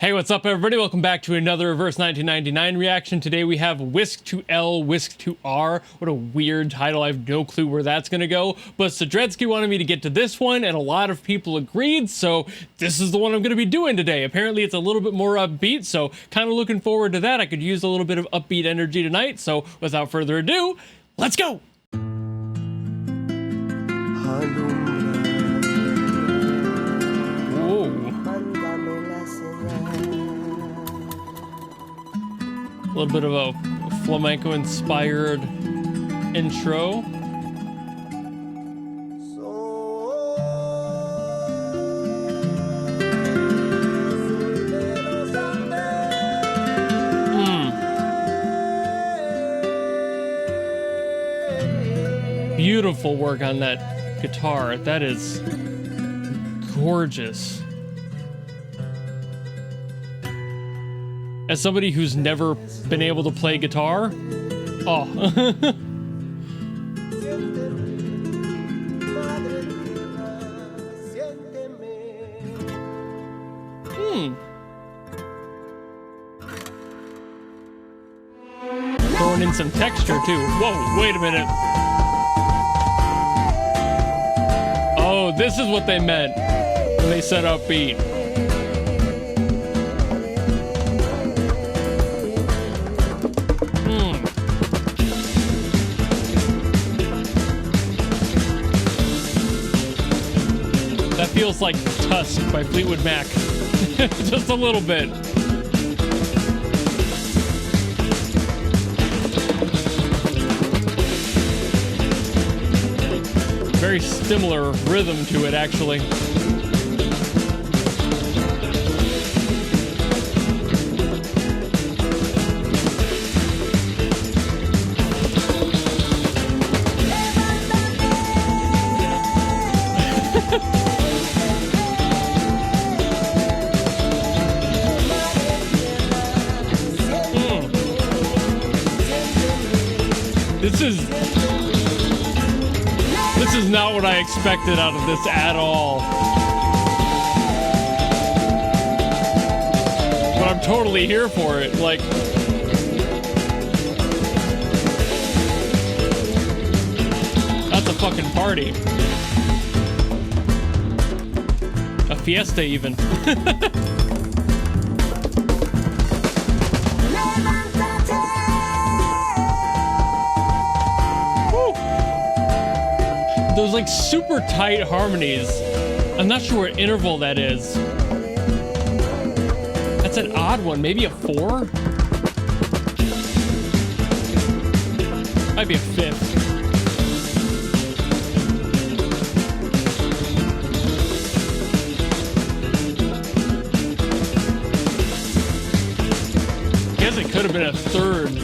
Hey, what's up everybody? Welcome back to another Reverse 1999 reaction. Today we have Whisk to L, Whisk to R. What a weird title. I have no clue where that's gonna go. But Sadretsky wanted me to get to this one and a lot of people agreed, so this is the one I'm gonna be doing today. Apparently it's a little bit more upbeat, so kind of looking forward to that. I could use a little bit of upbeat energy tonight, so without further ado, let's go! A little bit of a flamenco-inspired intro. Beautiful work on that guitar. That is gorgeous. As somebody who's never been able to play guitar, oh. Throwing in some texture too. Whoa, wait a minute. Oh, this is what they meant when they said upbeat. That feels like Tusk by Fleetwood Mac. Just a little bit. Very similar rhythm to it, actually. This is not what I expected out of this at all. But I'm totally here for it. Like, that's a fucking party. A fiesta even. Those like super tight harmonies. I'm not sure what interval that is. That's an odd one. Maybe a 4? Might be a 5th. I guess it could have been a 3rd.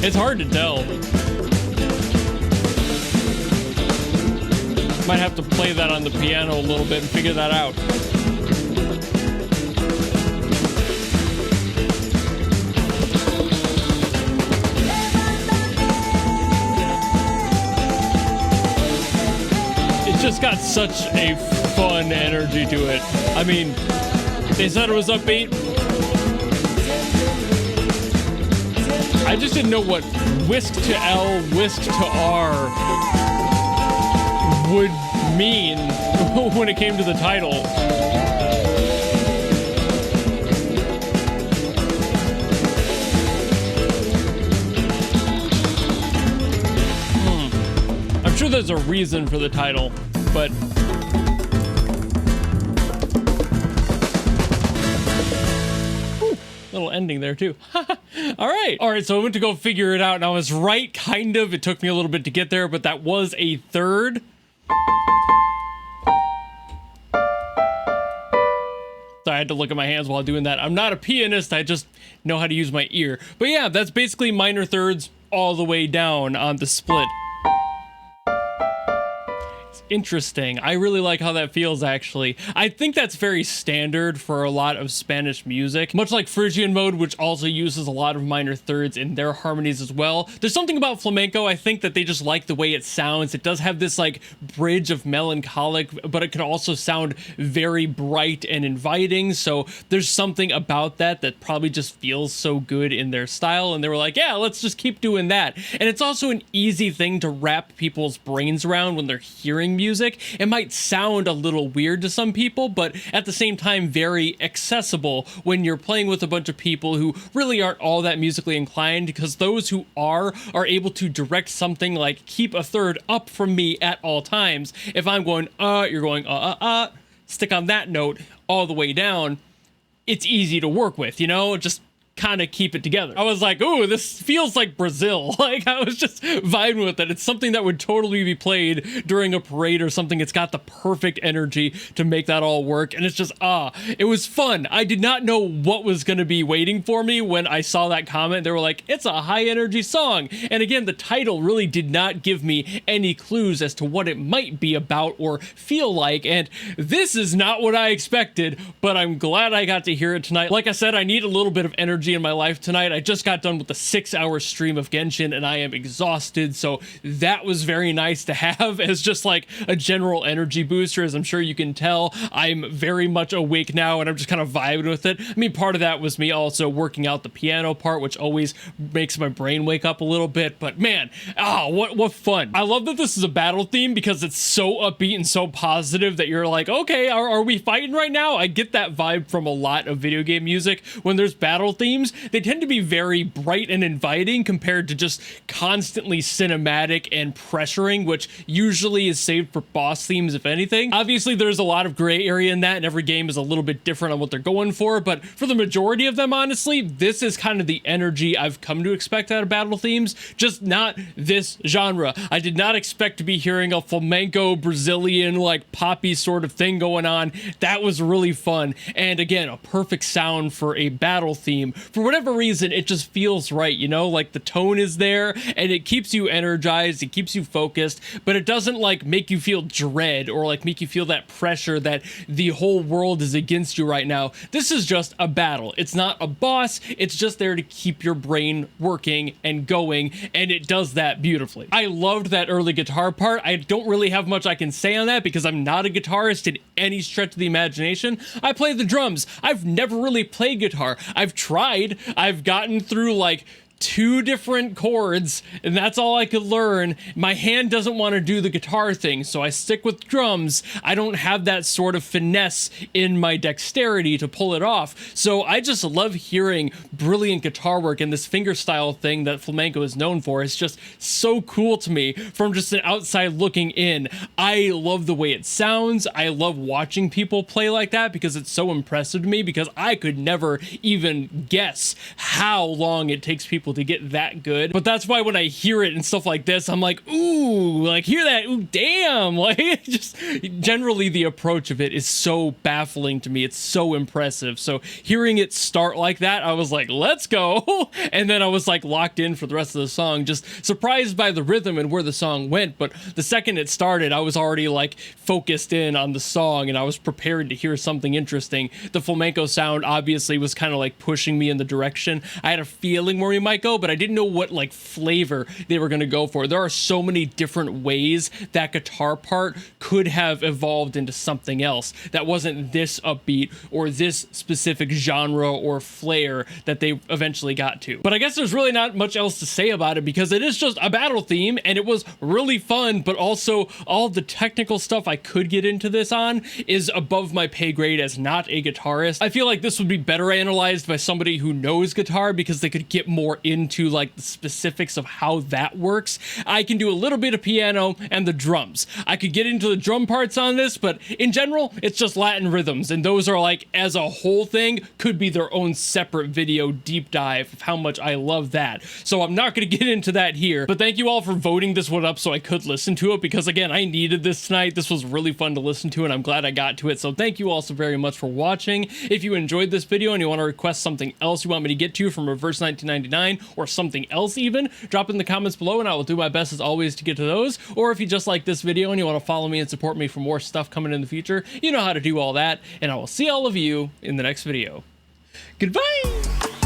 It's hard to tell. Might have to play that on the piano a little bit and figure that out. It's just got such a fun energy to it. I mean, they said it was upbeat. I just didn't know what Whisk to L, Whisk to R would mean when it came to the title. I'm sure there's a reason for the title, but little ending there too. All right, so I went to go figure it out and I was right, kind of. It took me a little bit to get there, but that was a 3rd. So I had to look at my hands while doing that. I'm not a pianist, I just know how to use my ear. But yeah, that's basically minor 3rds all the way down on the split. interesting. I really like how that feels, actually. I think that's very standard for a lot of Spanish music, much like Phrygian mode, which also uses a lot of minor thirds in their harmonies as well. There's something about flamenco, I think, that they just like the way it sounds. It does have this like bridge of melancholic, but it can also sound very bright and inviting. So there's something about that that probably just feels so good in their style. And they were like, yeah, let's just keep doing that. And it's also an easy thing to wrap people's brains around when they're hearing music. It might sound a little weird to some people, but at the same time very accessible when you're playing with a bunch of people who really aren't all that musically inclined, because those who are able to direct something like keep a third up from me at all times. If I'm going you're going stick on that note all the way down, it's easy to work with, you know, just kind of keep it together. I was like, ooh, this feels like Brazil. Like, I was just vibing with it. It's something that would totally be played during a parade or something. It's got the perfect energy to make that all work. And it's just, it was fun. I did not know what was going to be waiting for me when I saw that comment. They were like, it's a high energy song. And again, the title really did not give me any clues as to what it might be about or feel like. And this is not what I expected, but I'm glad I got to hear it tonight. Like I said, I need a little bit of energy in my life tonight. I just got done with a 6-hour stream of Genshin and I am exhausted, so that was very nice to have as just like a general energy booster. As I'm sure you can tell, I'm very much awake now and I'm just kind of vibing with it. I mean, part of that was me also working out the piano part, which always makes my brain wake up a little bit, but man, what fun. I love that this is a battle theme because it's so upbeat and so positive that you're like, okay, are we fighting right now? I get that vibe from a lot of video game music. When there's battle themes, they tend to be very bright and inviting compared to just constantly cinematic and pressuring, which usually is saved for boss themes, if anything. Obviously, there's a lot of gray area in that, and every game is a little bit different on what they're going for, but for the majority of them, honestly, this is kind of the energy I've come to expect out of battle themes, just not this genre. I did not expect to be hearing a flamenco, Brazilian, like poppy sort of thing going on. That was really fun, and again, a perfect sound for a battle theme. For whatever reason, it just feels right, you know, like the tone is there and it keeps you energized, it keeps you focused, but it doesn't like make you feel dread or like make you feel that pressure that the whole world is against you right now. This is just a battle. It's not a boss, it's just there to keep your brain working and going, and it does that beautifully. I loved that early guitar part. I don't really have much I can say on that because I'm not a guitarist in any stretch of the imagination. I play the drums. I've never really played guitar. I've tried. I've gotten through like 2 different chords and that's all I could learn. My hand doesn't want to do the guitar thing, so I stick with drums. I don't have that sort of finesse in my dexterity to pull it off, so I just love hearing brilliant guitar work, and this fingerstyle thing that flamenco is known for is just so cool to me from just an outside looking in. I love the way it sounds. I love watching people play like that because it's so impressive to me, because I could never even guess how long it takes people to get that good. But that's why when I hear it and stuff like this, I'm like, ooh, like hear that, ooh, damn. Like, just generally the approach of it is so baffling to me. It's so impressive. So hearing it start like that, I was like, let's go. And then I was like locked in for the rest of the song, just surprised by the rhythm and where the song went. But the second it started, I was already like focused in on the song and I was prepared to hear something interesting. The flamenco sound obviously was kind of like pushing me in the direction I had a feeling where we might go, but I didn't know what like flavor they were going to go for. There are so many different ways that guitar part could have evolved into something else that wasn't this upbeat or this specific genre or flair that they eventually got to. But I guess there's really not much else to say about it because it is just a battle theme and it was really fun, but also all the technical stuff I could get into this on is above my pay grade as not a guitarist. I feel like this would be better analyzed by somebody who knows guitar because they could get more into like the specifics of how that works. I can do a little bit of piano and the drums. I could get into the drum parts on this, but in general, it's just Latin rhythms, and those are like, as a whole thing, could be their own separate video deep dive of how much I love that. So I'm not going to get into that here, but thank you all for voting this one up so I could listen to it, because again, I needed this tonight. This was really fun to listen to, and I'm glad I got to it. So thank you all so very much for watching. If you enjoyed this video and you want to request something else you want me to get to from Reverse 1999, design or something else even, drop in the comments below and I will do my best as always to get to those. Or if you just like this video and you want to follow me and support me for more stuff coming in the future, you know how to do all that, and I will see all of you in the next video. Goodbye!